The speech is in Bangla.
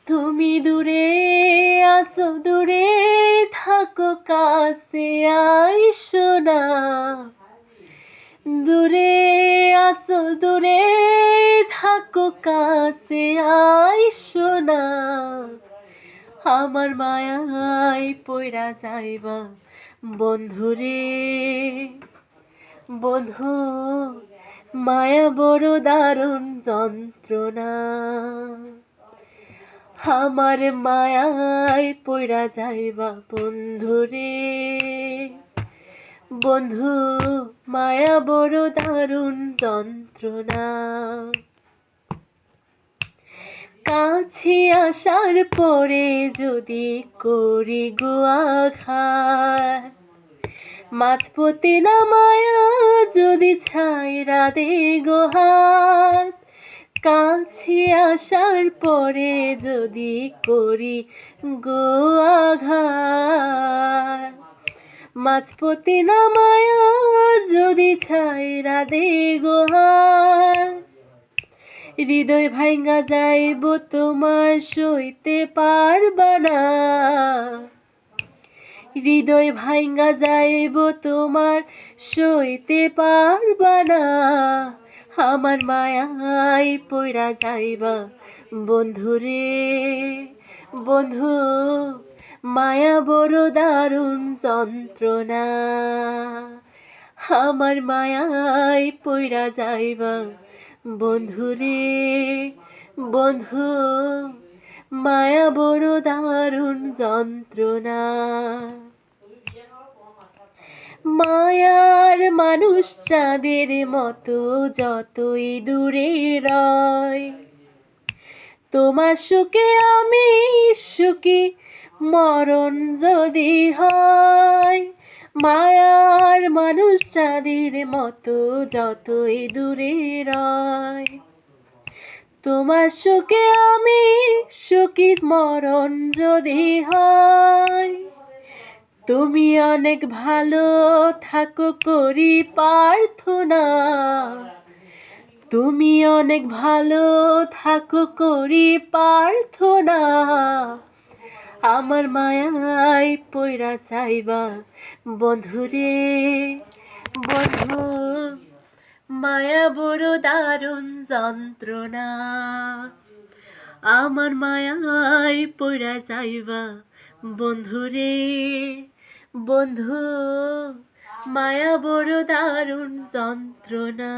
তুমি দূরে আসো, দূরে থাকো, কাছে আইসো না। দূরে আসো, দূরে থাকো, কাছে আইসো না। আমার মায়ায় পইড়া যাইবা বন্ধুরে। বন্ধু, মায়া বড় দারুণ যন্ত্রণা। আমার মায়ায় পইড়া যাইবা বন্ধুরে। বন্ধু, মায়া বড় দারুণ যন্ত্রণা। কাছে আসার পরে যদি করি গো আঘাত, মাঝপথে নামায়া যদি ছাইরা দে গো হাত। কাছে আসার পরে যদি করি গো আঘাত, মাঝপথে নামায়া যদি ছাইরা দে গো হাত। হৃদয় ভাঙ্গা যাইব তোমার সইতে পারবা না। হৃদয় ভাঙ্গা যাইব তোমার সইতে পারবা না। আমার মায়ায় পইড়া যাইবা বন্ধুরে। বন্ধু, মায়া বড় দারুণ যন্ত্রণা। আমার মায়ায় পইড়া যাইবা বন্ধুরে। বন্ধু, মায়া বড় দারুণ যন্ত্রণা। মায়ার মানুষ চাঁদের মতো যতই দূরে রয়, তোমার সুখে আমি সুখী মরণ যদি হয়। মায়ার মানুষ চাঁদের মতো যতই দূরে রয়, তোমার সুখে আমি সুখী মরণ যদি হয়। তুমি অনেক ভালো থাকো করি প্রার্থনা। তুমি অনেক ভালো থাকো করি প্রার্থনা। আমার মায়ায় পইড়া যাইবা বন্ধুরে। বন্ধু, মায়া বড় দারুণ যন্ত্রণা। আমার মায়ায় পইড়া যাইবা বন্ধুরে। বন্ধু, মায়া বড় দারুণ যন্ত্রণা।